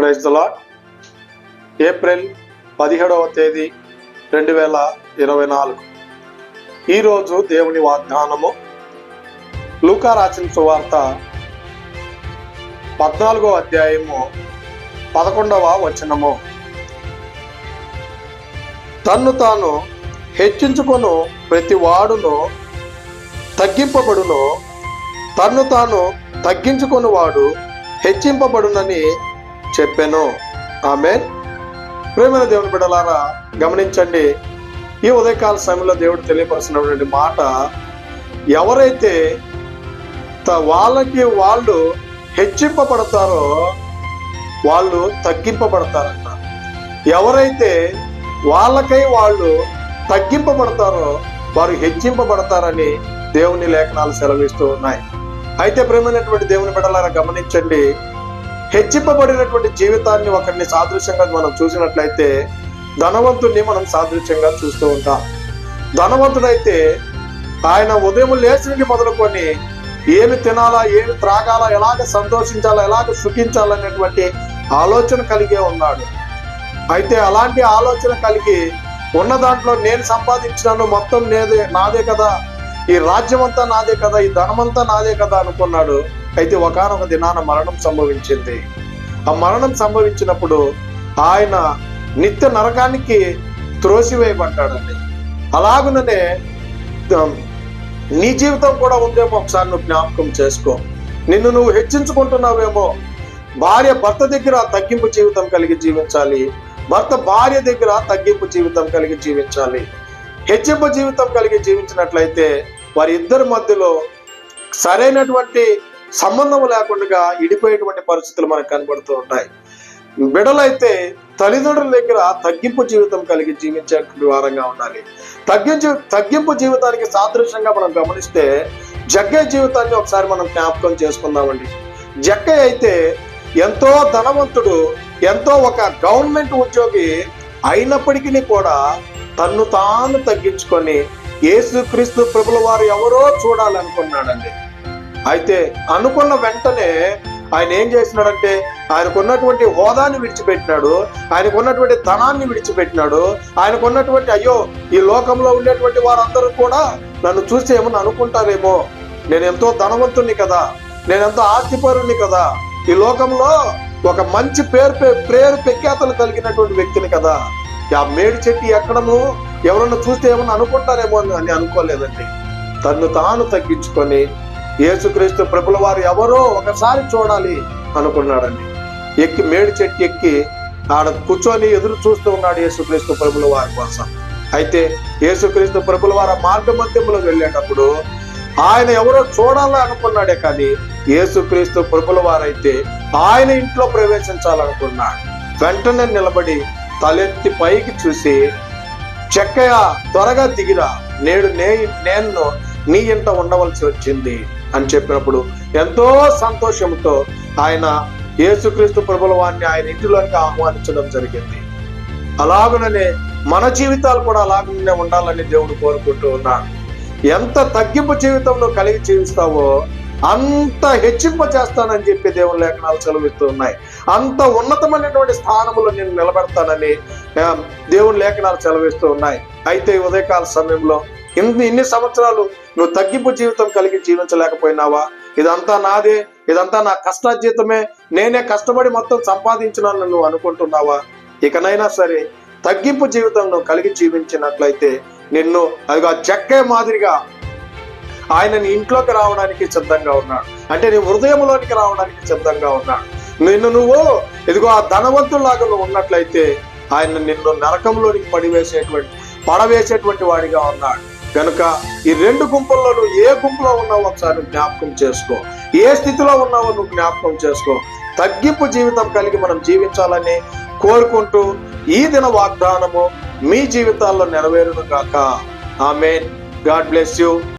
Praise the Lord. April 17వ తేదీ 2024. ఈరోజు దేవుని వాగ్దానము లూకా రాసిన సువార్త 14వ అధ్యాయము 11వ వచనము. తన్ను తాను హెచ్చించుకొను ప్రతి వాడును తగ్గింపబడును, తన్ను తాను తగ్గించుకొని వాడు హెచ్చింపబడునని చెప్పాను. ఆమేన్. ప్రేమైన దేవుని బిడ్డలారా, గమనించండి. ఈ ఉదయకాల సమయంలో దేవుడు తెలియపరుస్తున్నటువంటి మాట, ఎవరైతే వాళ్ళకి వాళ్ళు హెచ్చింపబడతారో వాళ్ళు తగ్గింపబడతారంట. ఎవరైతే వాళ్ళకై వాళ్ళు తగ్గింపబడతారో వారు హెచ్చింపబడతారని దేవుని లేఖనాలు సెలవిస్తూ ఉన్నాయి. అయితే ప్రేమైనటువంటి దేవుని బిడ్డలారా, గమనించండి. హెచ్చింపబడినటువంటి జీవితాన్ని ఒకరిని సాదృశ్యంగా మనం చూసినట్లయితే ధనవంతుడిని మనం సాదృశ్యంగా చూస్తూ ఉంటాం. ధనవంతుడైతే ఆయన ఉదయం లేచి నుండి మొదలుకొని ఏమి తినాలా, ఏమి త్రాగాలా, ఎలాగ సంతోషించాలా, ఎలాగ సుఖించాలనేటువంటి ఆలోచన కలిగే ఉన్నాడు. అయితే అలాంటి ఆలోచన కలిగి ఉన్న దాంట్లో నేను సంపాదించినాను, మొత్తం నాదే కదా, ఈ రాజ్యం అంతా నాదే కదా, ఈ ధనమంతా నాదే కదా అనుకున్నాడు. అయితే ఒకానొక దినాన మరణం సంభవించింది. ఆ మరణం సంభవించినప్పుడు ఆయన నిత్య నరకానికి త్రోసివేయబడ్డాడండి. అలాగుననే నీ జీవితం కూడా ఉందేమో, ఒకసారి నువ్వు జ్ఞాపకం చేసుకో. నిన్ను నువ్వు హెచ్చించుకుంటున్నావేమో. భార్య భర్త దగ్గర తగ్గింపు జీవితం కలిగి జీవించాలి, భర్త భార్య దగ్గర తగ్గింపు జీవితం కలిగి జీవించాలి. హెచ్చింపు జీవితం కలిగి జీవించినట్లయితే వారి ఇద్దరి మధ్యలో సరైనటువంటి సంబంధం లేకుండా ఇడిపోయేటువంటి పరిస్థితులు మనకు కనబడుతూ ఉంటాయి. బిడ్డలైతే తల్లిదండ్రుల దగ్గర తగ్గింపు జీవితం కలిగి జీవించే వారంగా ఉండాలి. తగ్గింపు జీవితానికి సాదృశ్యంగా మనం గమనిస్తే జగ్గయ్య జీవితాన్ని ఒకసారి మనం జ్ఞాపకం చేసుకుందామండి. జగ్గయ్య అయితే ఎంతో ధనవంతుడు, ఎంతో ఒక గవర్నమెంట్ ఉద్యోగి అయినప్పటికీ కూడా తన్ను తాను తగ్గించుకొని యేసుక్రీస్తు ప్రభుల వారు ఎవరో చూడాలనుకున్నాడండి. అయితే అనుకున్న వెంటనే ఆయన ఏం చేసినాడంటే ఆయనకున్నటువంటి హోదాన్ని విడిచిపెట్టినాడు, ఆయనకున్నటువంటి ధనాన్ని విడిచిపెట్టినాడు, ఆయనకున్నటువంటి అయ్యో ఈ లోకంలో ఉండేటువంటి వారందరూ కూడా నన్ను చూసి ఏమని అనుకుంటారేమో, నేను ఎంతో ధనవంతుణ్ణి కదా, నేనెంతో ఆస్తిపరుణ్ణి కదా, ఈ లోకంలో ఒక మంచి పేరు ప్రఖ్యాతలు కలిగినటువంటి వ్యక్తిని కదా, ఆ మేడి చెట్టు ఎక్కడము ఎవరన్నా చూస్తే ఏమన్నా అనుకుంటారేమో అని అనుకోలేదండి. తన్ను తాను తగ్గించుకొని యేసుక్రీస్తు ప్రభుల వారు ఎవరో ఒకసారి చూడాలి అనుకున్నాడండి. ఎక్కి మేడి చెట్టు ఎక్కి ఆడ కూర్చొని ఎదురు చూస్తూ ఉన్నాడు యేసుక్రీస్తు ప్రభుల వారి కోసం. అయితే యేసుక్రీస్తు ప్రభుల వారు మార్గ మధ్యంలో వెళ్ళేటప్పుడు ఆయన ఎవరో చూడాలని అనుకున్నాడే కానీ యేసుక్రీస్తు ప్రభుల వారైతే ఆయన ఇంట్లో ప్రవేశించాలనుకున్నాడు. వెంటనే నిలబడి తలెత్తి పైకి చూసి, జగ్గయ్య త్వరగా దిగిరా, నేను నీ ఇంట ఉండవలసి వచ్చింది అని చెప్పినప్పుడు ఎంతో సంతోషంతో ఆయన యేసుక్రీస్తు ప్రభుల వారిని ఆయన ఇంటిలోకి ఆహ్వానించడం జరిగింది. అలాగుననే మన జీవితాలు కూడా అలాగనే ఉండాలని దేవుడు కోరుకుంటూ ఉన్నాడు. ఎంత తగ్గింపు జీవితంలో కలిగి జీవిస్తావో అంత హెచ్చింప చేస్తానని చెప్పి దేవుని లేఖనాలు సెలవిస్తూ ఉన్నాయి. అంత ఉన్నతమైనటువంటి స్థానంలో నేను నిలబెడతానని దేవుని లేఖనాలు సెలవిస్తూ ఉన్నాయి. అయితే ఉదయకాల సమయంలో ఇన్ని సంవత్సరాలు నువ్వు తగ్గింపు జీవితం కలిగి జీవించలేకపోయినావా? ఇదంతా నాదే, ఇదంతా నా కష్టార్జితమే, నేనే కష్టపడి మొత్తం సంపాదించినాను నువ్వు అనుకుంటున్నావా? ఇకనైనా సరే తగ్గింపు జీవితం నువ్వు కలిగి జీవించినట్లయితే నిన్ను అదిగా జగ్గయ్య మాదిరిగా ఆయన నీ ఇంట్లోకి రావడానికి సిద్ధంగా ఉన్నాడు. అంటే నీ హృదయంలోనికి రావడానికి సిద్ధంగా ఉన్నాడు. నువ్వు ఇదిగో ఆ ధనవంతులాగా నువ్వు ఉన్నట్లయితే ఆయన నిన్ను నరకంలోనికి పడవేసేటువంటి వాడిగా ఉన్నాడు. కనుక ఈ రెండు గుంపుల్లో నువ్వు ఏ గుంపులో ఉన్నావో ఒకసారి జ్ఞాపకం చేసుకో. ఏ స్థితిలో ఉన్నావో నువ్వు జ్ఞాపకం చేసుకో. తగ్గింపు జీవితం కలిగి మనం జీవించాలని కోరుకుంటూ ఈ దిన వాగ్దానము మీ జీవితాల్లో నెరవేరును గాక. ఆమేన్. God bless you.